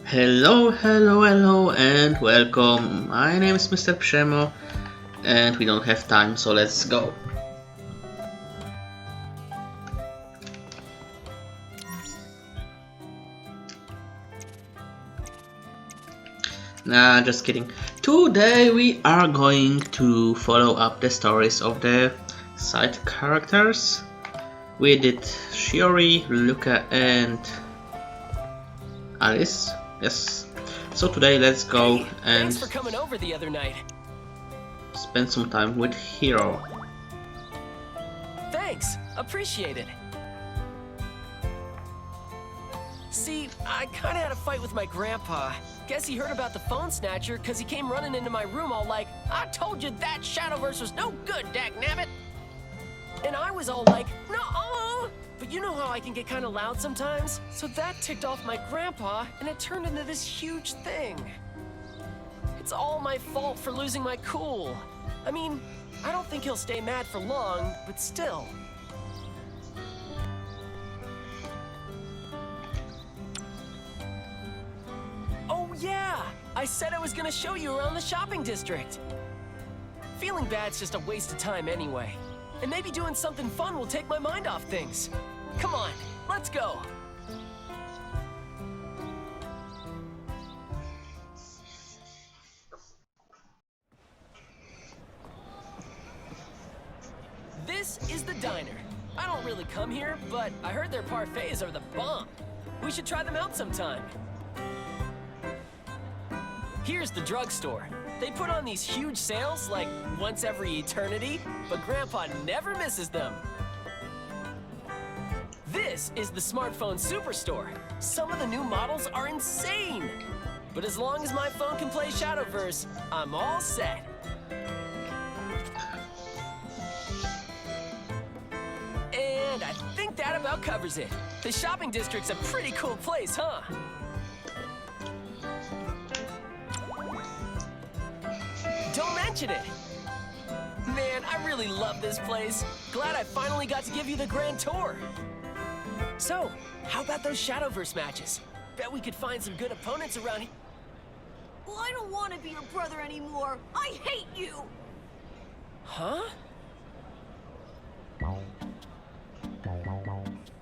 Hello, hello, hello, and welcome. My name is mr.pszemo, and we don't have time, so let's go. Nah, just kidding. Today we are going to follow up the stories of the side characters. We did Shiori, Luca, and Alice. Yes. So today let's go and thanks for coming over the other night. spend some time with Hero. Thanks, appreciate it. See, I kinda had a fight with my grandpa. Guess he heard about the phone snatcher because he came running into my room all like, I told you that Shadowverse was no good, dagnabbit. And I was all like, no. But you know how I can get kinda loud sometimes? So that ticked off my grandpa and it turned into this huge thing. It's all my fault for losing my cool. I mean, I don't think he'll stay mad for long, but still. Oh yeah! I said I was gonna show you around the shopping district. Feeling bad's just a waste of time anyway. And maybe doing something fun will take my mind off things. Come on, let's go! This is the diner. I don't really come here, but I heard their parfaits are the bomb. We should try them out sometime. Here's the drugstore. They put on these huge sales, like once every eternity, but Grandpa never misses them. This is the smartphone superstore. Some of the new models are insane. But as long as my phone can play Shadowverse, I'm all set. And I think that about covers it. The shopping district's a pretty cool place, huh? Don't mention it! Man, I really love this place. Glad I finally got to give you the grand tour. So, how about those Shadowverse matches? Bet we could find some good opponents around here. Well, I don't want to be your brother anymore. I hate you! Huh?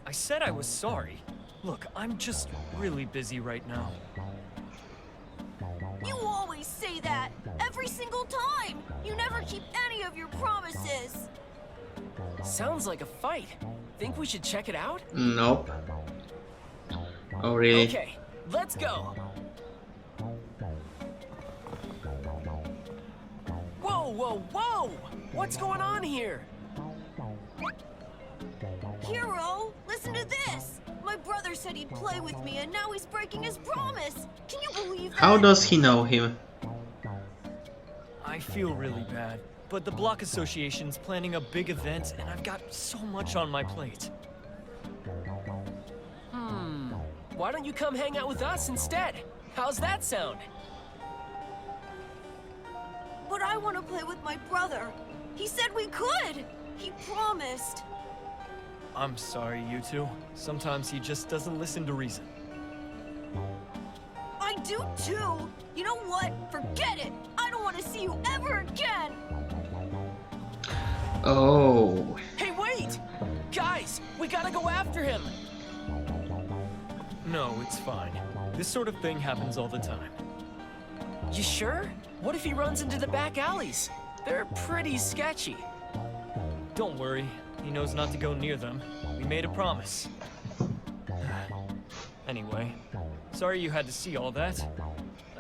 I said I was sorry. Look, I'm just really busy right now. You always say that! Every single time! You never keep any of your promises! Sounds like a fight. Think we should check it out? Nope. Oh really? Okay, let's go! Whoa, whoa, whoa! What's going on here? Hero, listen to this! My brother said he'd play with me and now he's breaking his promise! Can you believe that? How does he know him? I feel really bad, but the Block Association's planning a big event and I've got so much on my plate. Why don't you come hang out with us instead? How's that sound? But I want to play with my brother. He said we could! He promised. I'm sorry, you two. Sometimes he just doesn't listen to reason. I do too! You know what? Forget it! I don't want to see you ever again! Oh. Hey, wait! Guys, we gotta go after him! No, it's fine. This sort of thing happens all the time. You sure? What if he runs into the back alleys? They're pretty sketchy. Don't worry. He knows not to go near them. We made a promise. Anyway, sorry you had to see all that.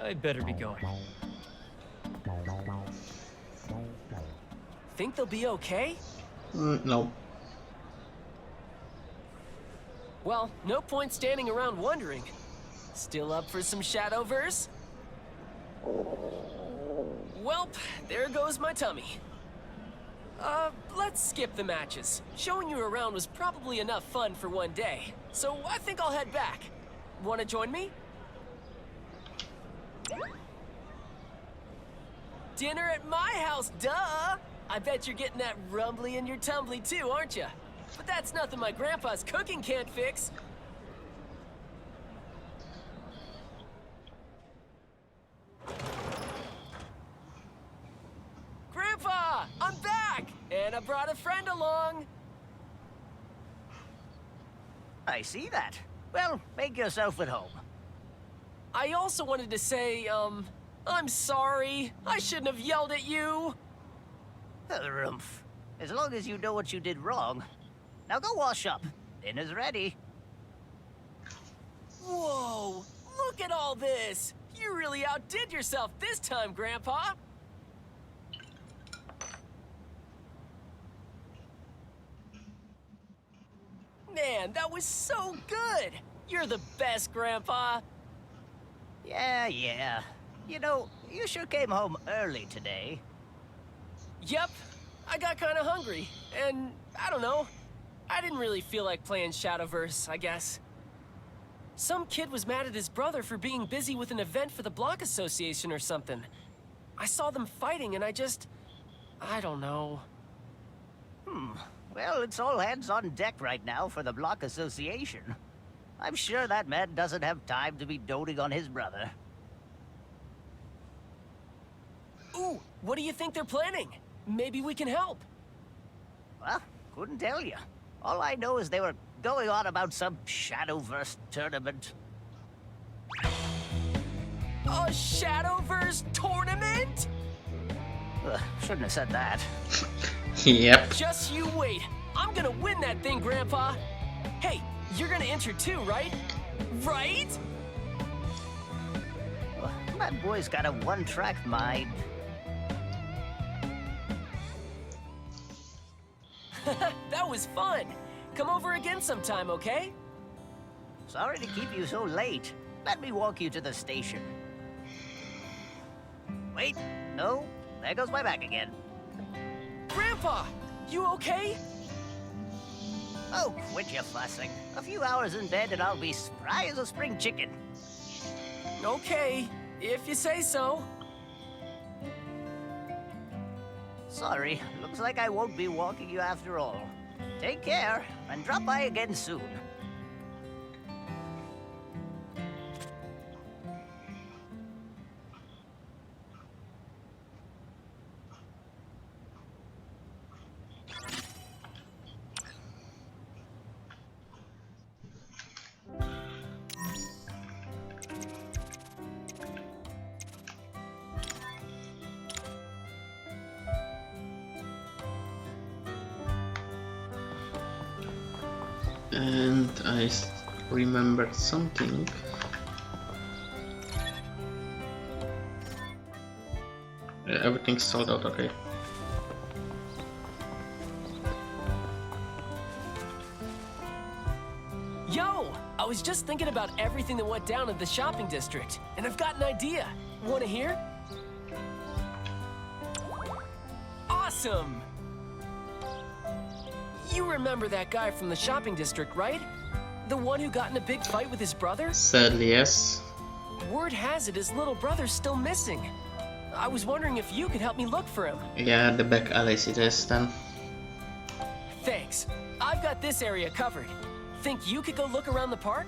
I'd better be going. Think they'll be okay? No. Well, no point standing around wondering. Still up for some Shadowverse? Welp, there goes my tummy. Let's skip the matches. Showing you around was probably enough fun for one day, so I think I'll head back. Wanna join me? Dinner at my house, duh! I bet you're getting that rumbly in your tumbly too, aren't you? But that's nothing my grandpa's cooking can't fix. And I brought a friend along. I see that. Well, make yourself at home. I also wanted to say, I'm sorry. I shouldn't have yelled at you. Rumph. As long as you know what you did wrong. Now go wash up. Dinner's ready. Whoa, look at all this. You really outdid yourself this time, Grandpa. Man, that was so good. You're the best, Grandpa. Yeah. You know, you sure came home early today. Yep, I got kind of hungry, and I don't know. I didn't really feel like playing Shadowverse, I guess. Some kid was mad at his brother for being busy with an event for the Block Association or something. I saw them fighting, and I don't know. Well, it's all hands on deck right now for the Block Association. I'm sure that man doesn't have time to be doting on his brother. Ooh, what do you think they're planning? Maybe we can help. Well, couldn't tell you. All I know is they were going on about some Shadowverse tournament. A Shadowverse tournament? Shouldn't have said that. Yep. Just you wait. I'm gonna win that thing, Grandpa. Hey, you're gonna enter too, right? Right? That boy's got a one-track mind. That was fun. Come over again sometime, okay? Sorry to keep you so late. Let me walk you to the station. Wait, no, there goes my back again. Grandpa, you okay? Oh, quit your fussing. A few hours in bed and I'll be spry as a spring chicken. Okay, if you say so. Sorry, looks like I won't be walking you after all. Take care, and drop by again soon. And I remembered something. Everything's sold out, okay. Yo, I was just thinking about everything that went down in the shopping district, and I've got an idea. Wanna hear? Awesome! You remember that guy from the shopping district, right? The one who got in a big fight with his brother? Sadly, yes. Word has it his little brother's still missing. I was wondering if you could help me look for him. Yeah, the back alleys it is then. Thanks. I've got this area covered. Think you could go look around the park?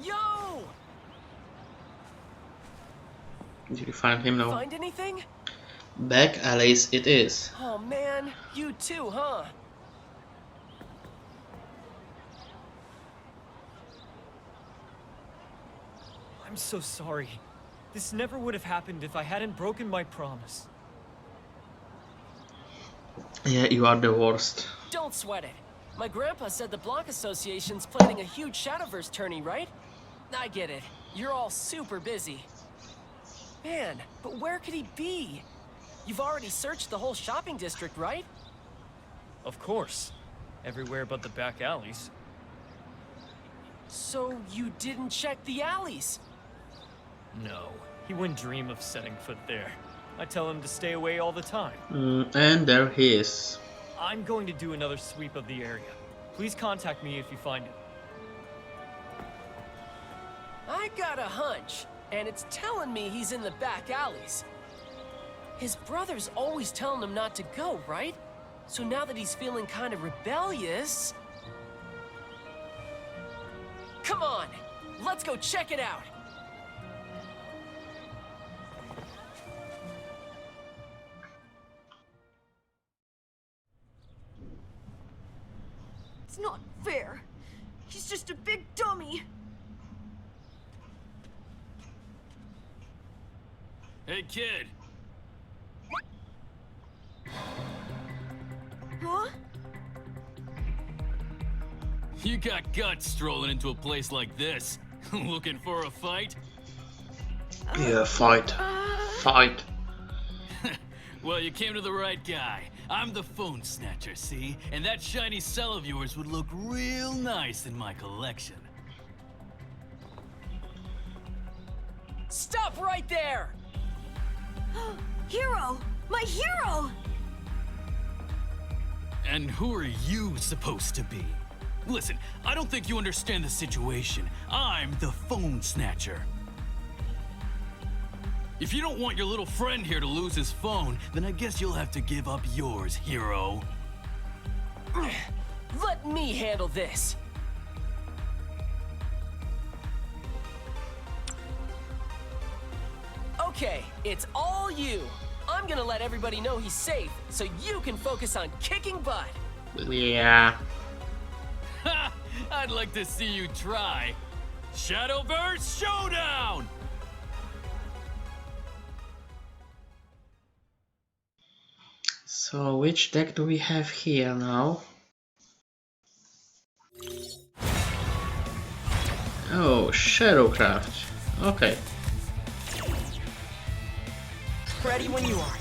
Yo! Did you find him now? Find anything? Back alleys it is. Oh man, you too, huh? I'm so sorry. This never would have happened if I hadn't broken my promise. Yeah, you are the worst. Don't sweat it. My grandpa said the Block Association's planning a huge Shadowverse tourney, right? I get it. You're all super busy. Man, but where could he be? You've already searched the whole shopping district, right? Of course. Everywhere but the back alleys. So you didn't check the alleys? No, he wouldn't dream of setting foot there. I tell him to stay away all the time. And there he is. I'm going to do another sweep of the area. Please contact me if you find him. I got a hunch, and it's telling me he's in the back alleys. His brother's always telling him not to go, right? So now that he's feeling kind of rebellious... Come on! Let's go check it out! It's not fair. He's just a big dummy. Hey, kid. Huh? You got guts strolling into a place like this. Looking for a fight? Yeah, fight. Fight. Well, you came to the right guy. I'm the phone snatcher, see? And that shiny cell of yours would look real nice in my collection. Stop right there! Hero! My hero! And who are you supposed to be? Listen, I don't think you understand the situation. I'm the phone snatcher. If you don't want your little friend here to lose his phone, then I guess you'll have to give up yours, hero. Let me handle this! Okay, it's all you. I'm gonna let everybody know he's safe, so you can focus on kicking butt. Yeah. Ha! I'd like to see you try. Shadowverse Showdown! So which deck do we have here now? Oh, Shadowcraft. Okay. Ready when you are.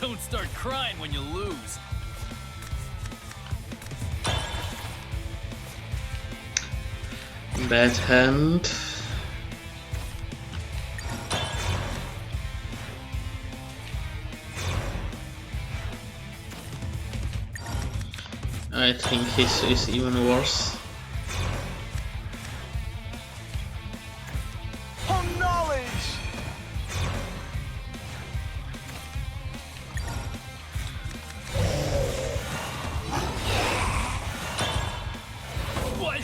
Don't start crying when you lose. Bad hand. I think his is even worse. Oh, knowledge! What?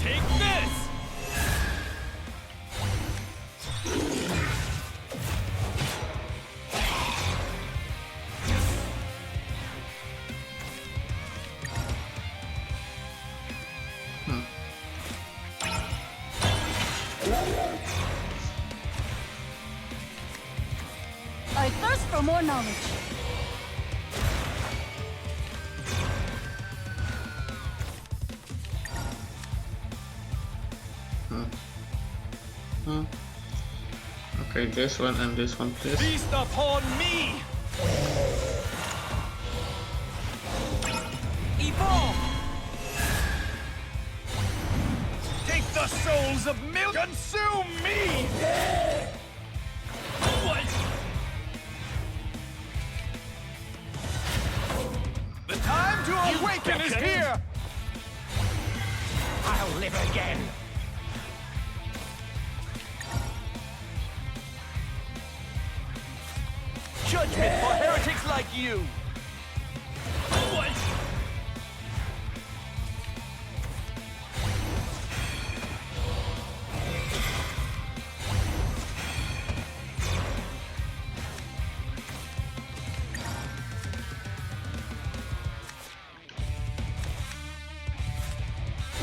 Take this! I thirst for more knowledge. Okay, this one and this one, please. Feast upon me! Evolve! Take the souls of milk! Consume me! What? The time to awaken is here! I'll live again. Judgment for heretics like you! What?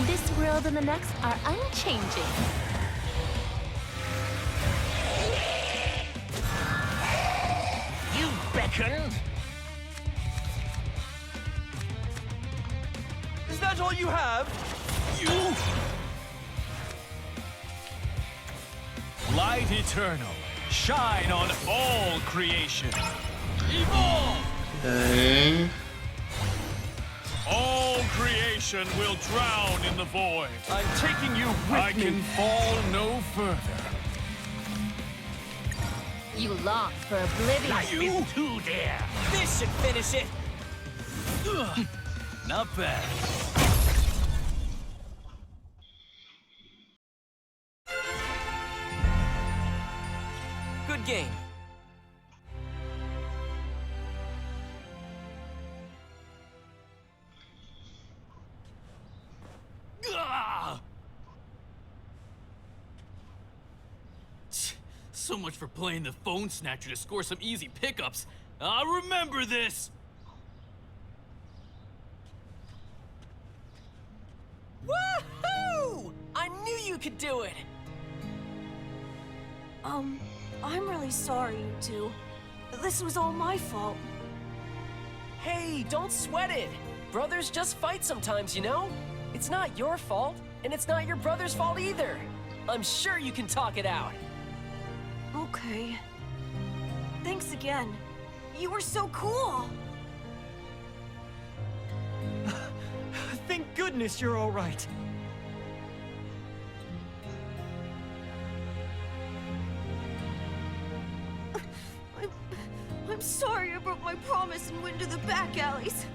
This world and the next are unchanging. You beckoned? Is that all you have? You? Light eternal, shine on all creation. Evolve! Okay. All creation will drown in the void. I'm taking you with me. I can fall no further. You long for oblivion. You too dare. This should finish it. Not bad. Good game. Ah! So much for playing the phone snatcher to score some easy pickups. I'll remember this! Woohoo! I knew you could do it! I'm really sorry, you two. This was all my fault. Hey, don't sweat it. Brothers just fight sometimes, you know? It's not your fault, and it's not your brother's fault either. I'm sure you can talk it out. Okay. Thanks again. You were so cool. Thank goodness you're all right. I'm sorry I broke my promise and went to the back alleys.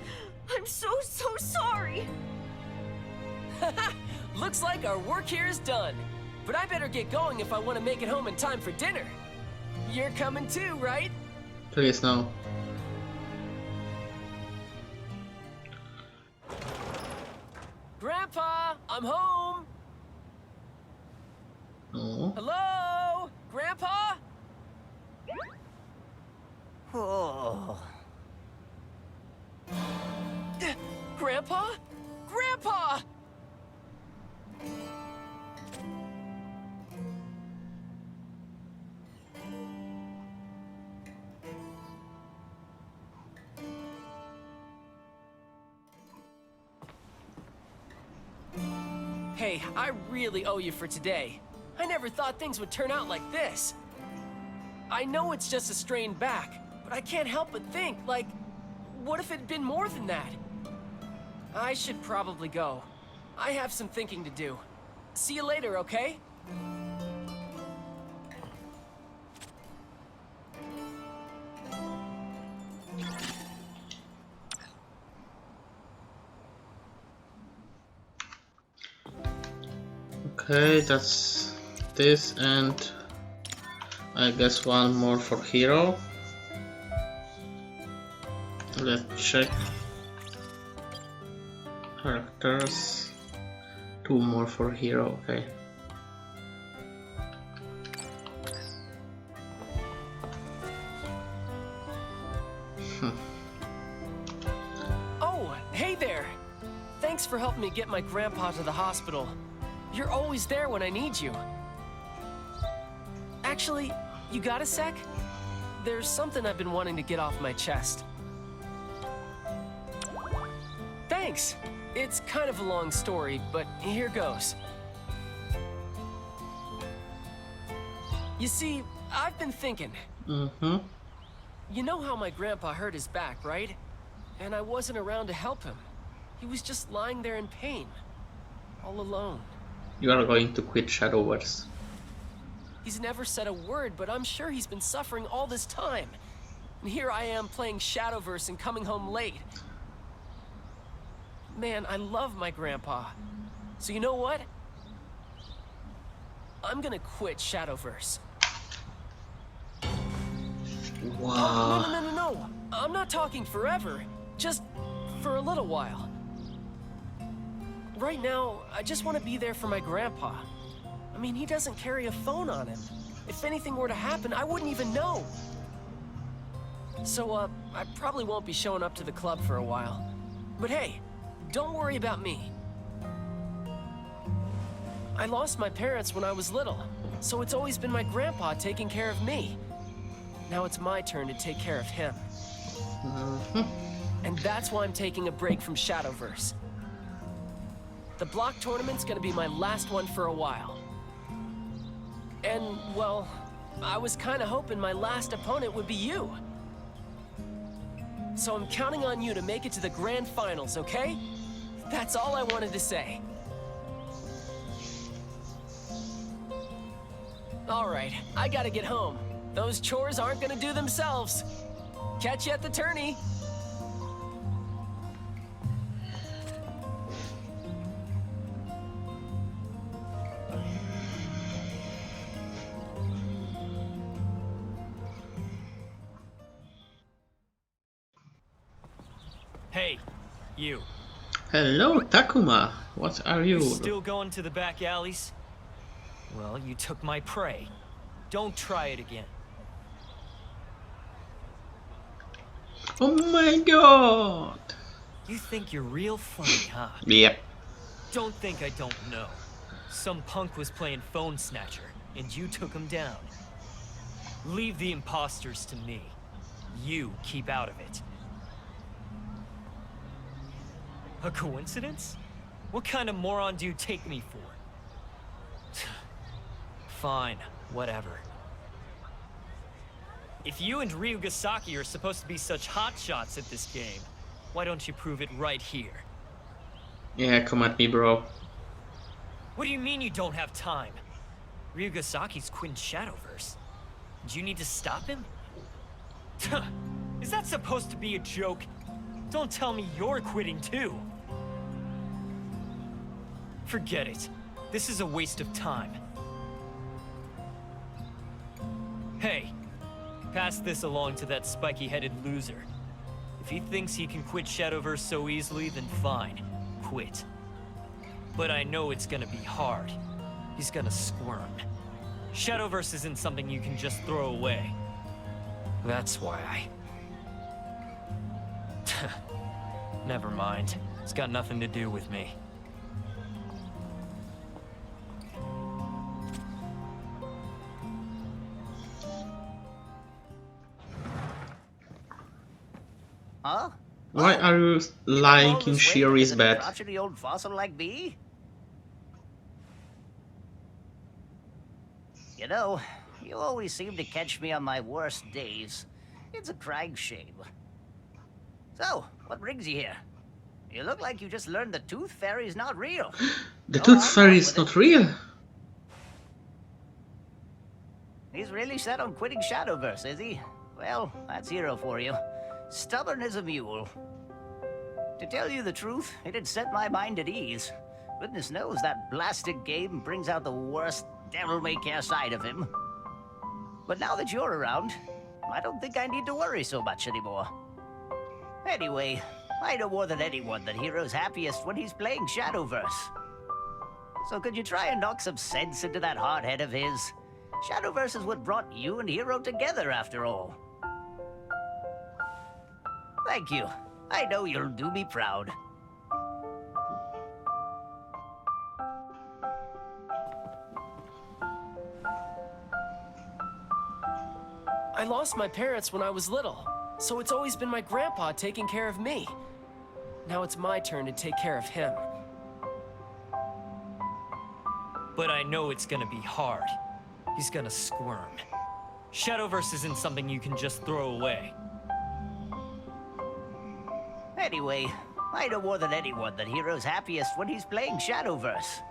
I'm so sorry. Looks like our work here is done. But I better get going if I want to make it home in time for dinner. You're coming too, right? Please no. Grandpa, I'm home. No. Hello? Grandpa? Oh. Grandpa? Grandpa! Hey, I really owe you for today. I never thought things would turn out like this. I know it's just a strained back, but I can't help but think, like, what if it'd been more than that? I should probably go. I have some thinking to do. See you later, okay? Okay, that's this, and I guess one more for hero. Let's check characters. Two more for hero, okay. Oh, hey there! Thanks for helping me get my grandpa to the hospital. You're always there when I need you. Actually, you got a sec? There's something I've been wanting to get off my chest. Thanks! It's kind of a long story, but here goes. You see, I've been thinking. Mm-hmm. You know how my grandpa hurt his back, right? And I wasn't around to help him. He was just lying there in pain. All alone. You are going to quit Shadowverse. He's never said a word, but I'm sure he's been suffering all this time. And here I am playing Shadowverse and coming home late. Man, I love my grandpa. So you know what? I'm gonna quit Shadowverse. Wow. No. I'm not talking forever. Just for a little while. Right now, I just want to be there for my grandpa. I mean, he doesn't carry a phone on him. If anything were to happen, I wouldn't even know. So, I probably won't be showing up to the club for a while. But hey, don't worry about me. I lost my parents when I was little, so it's always been my grandpa taking care of me. Now it's my turn to take care of him. And that's why I'm taking a break from Shadowverse. The block tournament's gonna be my last one for a while. And, well, I was kinda hoping my last opponent would be you. So I'm counting on you to make it to the grand finals, okay? That's all I wanted to say. Alright, I gotta get home. Those chores aren't gonna do themselves. Catch you at the tourney. Hey, you. Hello, Takuma. What are you? Still going to the back alleys? Well, you took my prey. Don't try it again. Oh my god! You think you're real funny, huh? Yep. Don't think I don't know. Some punk was playing phone snatcher, and you took him down. Leave the imposters to me. You keep out of it. A coincidence? What kind of moron do you take me for? Fine, whatever. If you and Ryugasaki are supposed to be such hotshots at this game, why don't you prove it right here? Yeah, come at me, bro. What do you mean you don't have time? Ryugasaki's quitting Shadowverse. Do you need to stop him? Is that supposed to be a joke? Don't tell me you're quitting too. Forget it. This is a waste of time. Hey, pass this along to that spiky-headed loser. If he thinks he can quit Shadowverse so easily, then fine. Quit. But I know it's gonna be hard. He's gonna squirm. Shadowverse isn't something you can just throw away. That's why I... Never mind. It's got nothing to do with me. Huh? Why are you lying in Shiori's bed? Crotchety old fossil like me? You know, you always seem to catch me on my worst days. It's a crying shame. So, what brings you here? You look like you just learned the Tooth Fairy's not real. The Go Tooth on, Fairy on is with not it. real. He's really set on quitting Shadowverse, is he? Well, that's hero for you. Stubborn as a mule. To tell you the truth, it had set my mind at ease. Goodness knows that blasted game brings out the worst devil-may-care side of him. But now that you're around, I don't think I need to worry so much anymore. Anyway, I know more than anyone that Hero's happiest when he's playing Shadowverse. So could you try and knock some sense into that hard head of his? Shadowverse is what brought you and Hero together, after all. Thank you. I know you'll do me proud. I lost my parents when I was little, so it's always been my grandpa taking care of me. Now it's my turn to take care of him. But I know it's gonna be hard. He's gonna squirm. Shadowverse isn't something you can just throw away. Anyway, I know more than anyone that Hero's happiest when he's playing Shadowverse.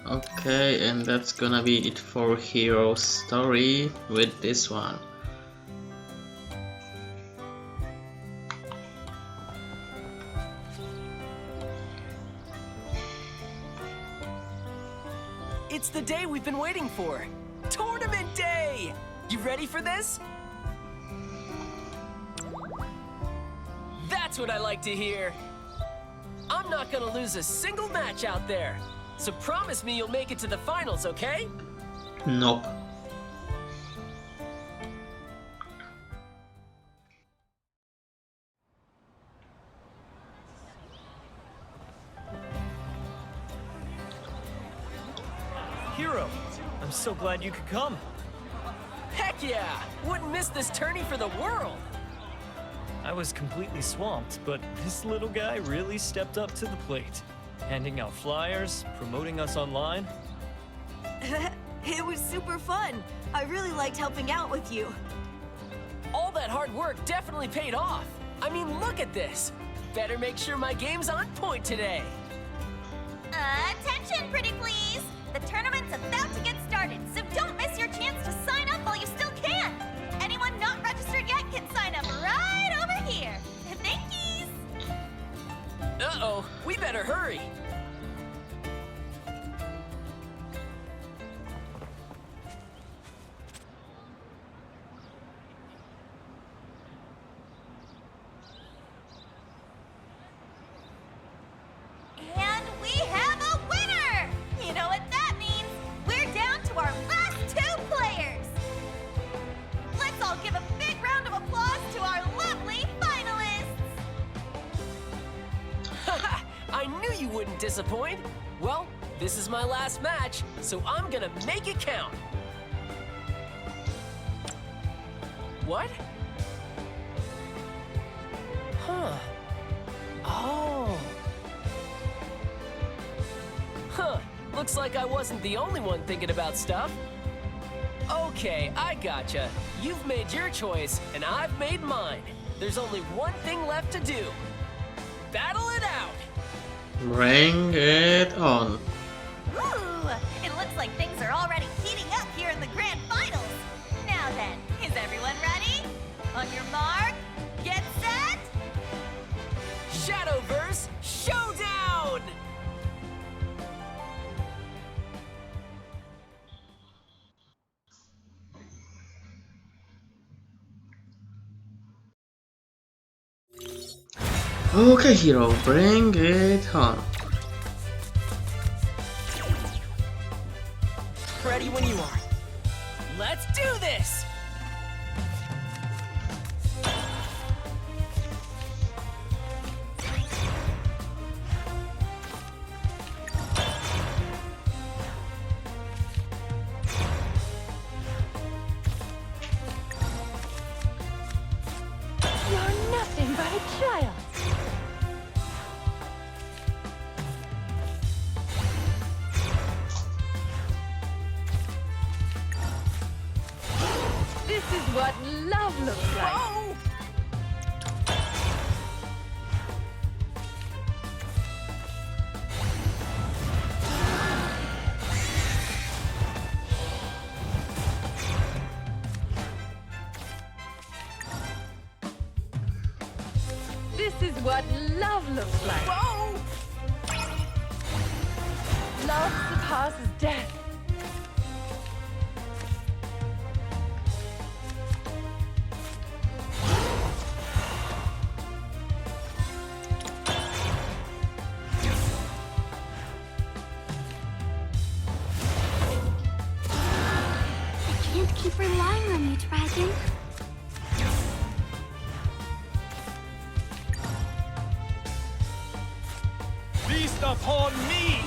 Okay, and that's gonna be it for Hero's story with this one. It's the day we've been waiting for! Tournament Day! You ready for this? That's what I like to hear! I'm not gonna lose a single match out there! So promise me you'll make it to the finals, okay? Nope. so glad you could come. Heck yeah! Wouldn't miss this tourney for the world! I was completely swamped, but this little guy really stepped up to the plate. Handing out flyers, promoting us online. It was super fun. I really liked helping out with you. All that hard work definitely paid off. I mean, look at this. Better make sure my game's on point today. Attention, pretty please! The tournament's about to get started, so don't miss your chance to sign up while you still can! Anyone not registered yet can sign up right over here! Thankies! Uh-oh, we better hurry. And we have a winner! You know what that means? We're down to our last 2 players! Let's all give a big round of applause to our lovely finalists! Haha, I knew you wouldn't disappoint. Well, this is my last match, so I'm gonna make it count. What? Huh. Oh. Huh. Looks like I wasn't the only one thinking about stuff. Okay, I gotcha. You've made your choice, and I've made mine. There's only one thing left to do. Battle it out! Bring it on. Ooh, it looks like things are already heating up here in the grand finals. Now then, is everyone ready? On your mark, get set! Shadowverse Showdown! Okay, hero, bring it on. Ready when you are. Let's do this! You're nothing but a child. This is what love looks like. Oh! This is what love looks like. Whoa! Love surpasses death. You can't keep relying on me, Dragon. Feast upon me!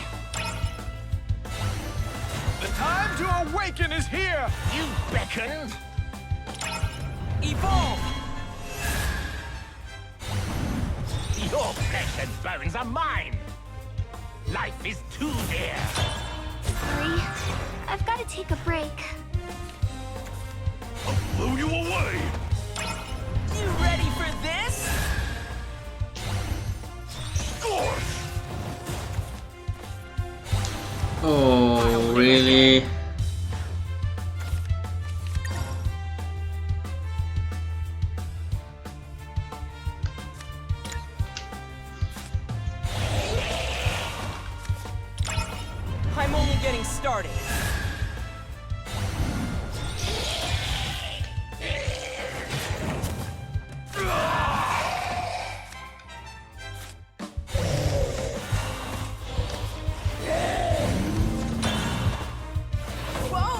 The time to awaken is here! You beckon? Evolve! Your flesh and bones are mine! Life is too dear! Sorry, I've got to take a break. Blew you away! You ready for this? Scorch! Oh, really? I'm only getting started. Whoa!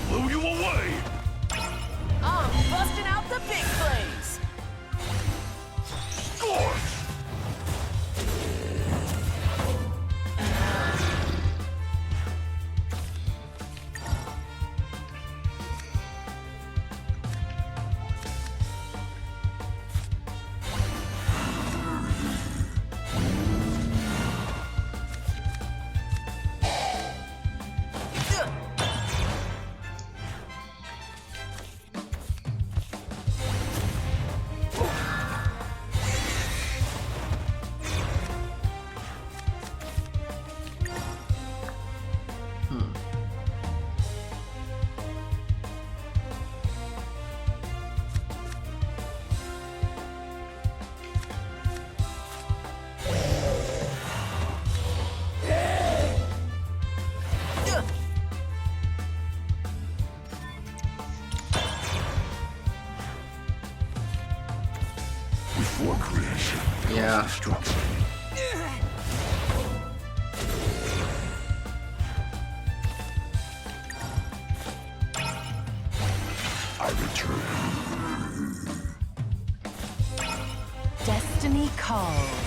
Blew you away! I'm busting out the big plays. Yeah. I return. Destiny calls.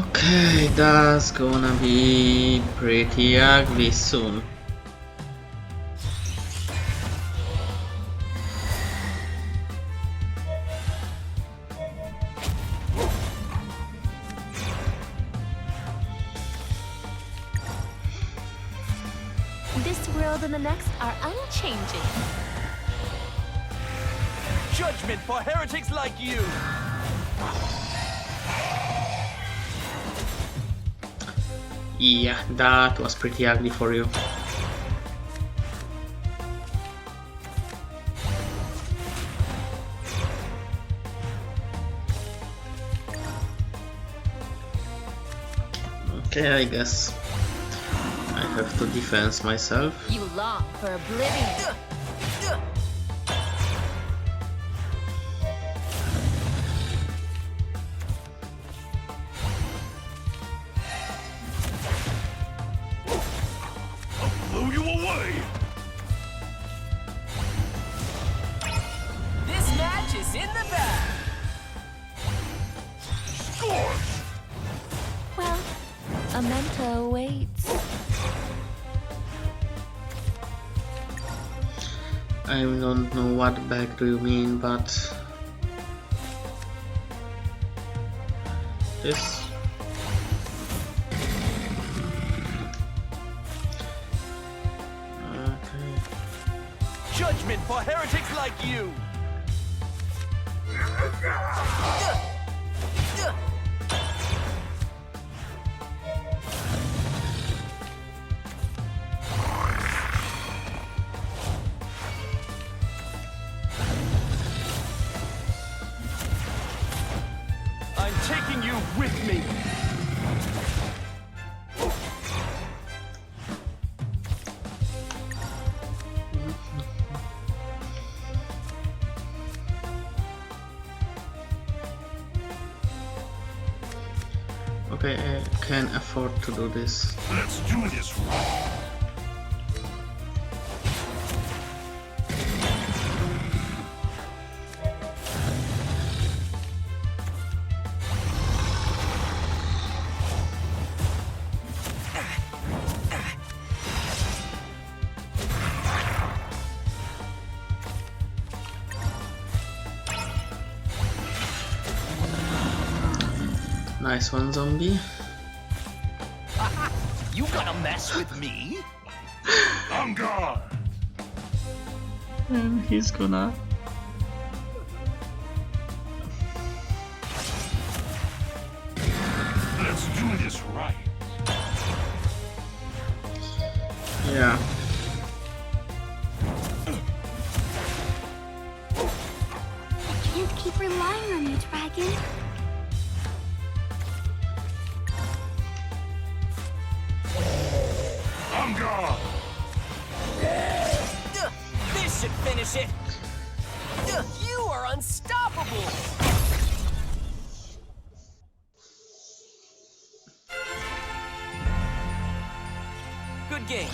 Okay, that's gonna be pretty ugly soon. This world and the next are unchanging. Judgment for heretics like you! Yeah, that was pretty ugly for you. Okay, I guess I have to defend myself. You long for oblivion. Blew you away! This match is in the bag. Scorch! Well, a memento waits. I don't know what bag do you mean, but this. Okay. Judgment for heretics like you! I'm taking you with me! Okay, I can afford to do this. Let's do this right! Nice one, zombie. You gonna mess with me? I'm gone! And he's gonna. Let's do this right! Yeah. Can't keep relying on you, Dragon. I'm gone! This should finish it. You are unstoppable. Good game.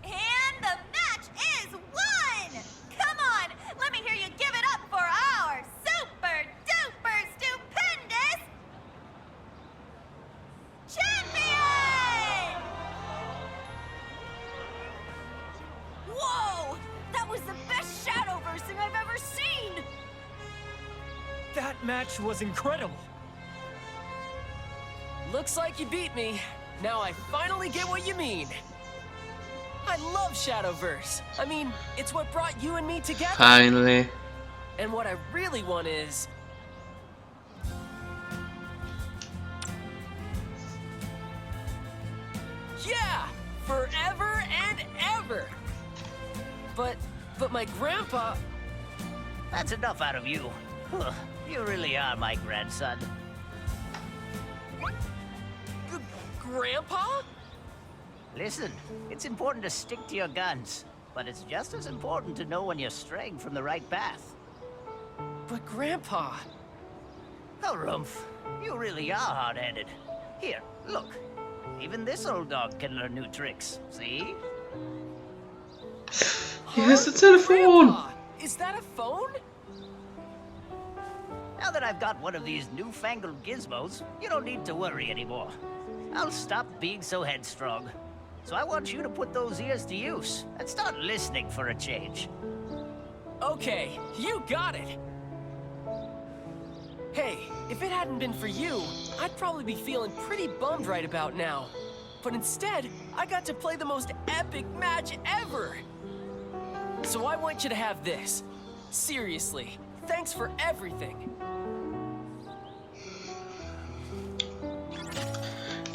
And the match is won! Come on, let me hear you give it up for our super duper stupendous champion! Whoa! That was the best Shadowverse thing I've ever seen! That match was incredible. Looks like you beat me. Now I finally get what you mean. I love Shadowverse. I mean, it's what brought you and me together. Finally. And what I really want is... yeah! Forever and ever! But my grandpa... That's enough out of you. Huh, you really are my grandson. Grandpa? Listen, it's important to stick to your guns, but it's just as important to know when you're straying from the right path. But Grandpa... Oh, Rumpf, you really are hard-headed. Here, look. Even this old dog can learn new tricks, see? He has a telephone! Grandpa, is that a phone? Now that I've got one of these newfangled gizmos, you don't need to worry anymore. I'll stop being so headstrong. So I want you to put those ears to use and start listening for a change. Okay, you got it. Hey, if it hadn't been for you, I'd probably be feeling pretty bummed right about now. But instead, I got to play the most epic match ever. So I want you to have this. Seriously, thanks for everything.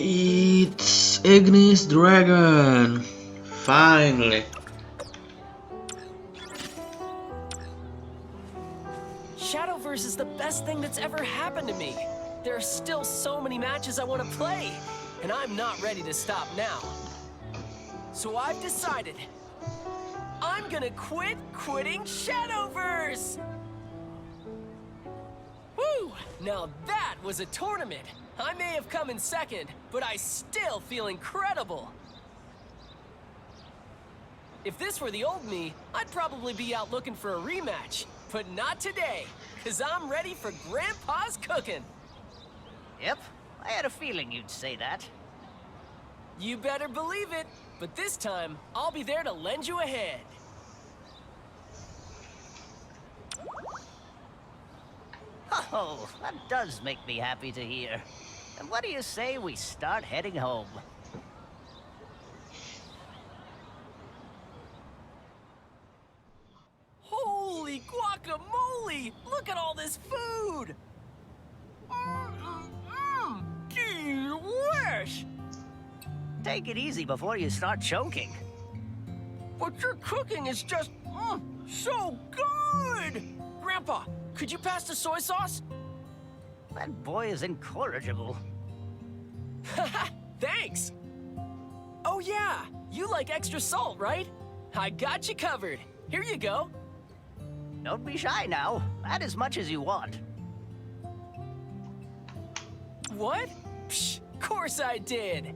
It's Ignis Dragon! Finally! Shadowverse is the best thing that's ever happened to me. There are still so many matches I want to play, and I'm not ready to stop now. So I've decided, I'm gonna quit quitting Shadowverse! Woo! Now that was a tournament! I may have come in second, but I still feel incredible! If this were the old me, I'd probably be out looking for a rematch. But not today, because I'm ready for Grandpa's cooking! Yep, I had a feeling you'd say that. You better believe it, but this time, I'll be there to lend you a hand. Oh, that does make me happy to hear. And what do you say we start heading home? Holy guacamole! Look at all this food! Delish! Take it easy before you start choking. But your cooking is just so good! Grandpa, could you pass the soy sauce? That boy is incorrigible. Thanks! Oh yeah, you like extra salt, right? I got you covered. Here you go. Don't be shy now. Add as much as you want. What? Psh, course I did.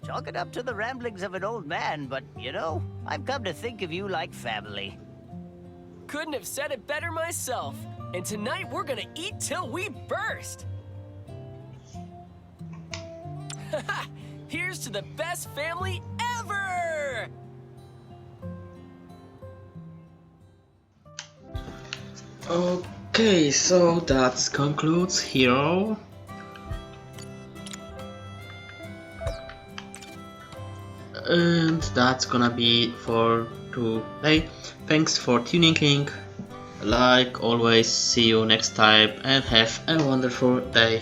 Chalk it up to the ramblings of an old man, but, you know, I've come to think of you like family. Couldn't have said it better myself. And tonight we're gonna eat till we burst. Here's to the best family ever! Okay, so that concludes Hero. And that's gonna be for today. Thanks for tuning in. Like always, see you next time and have a wonderful day.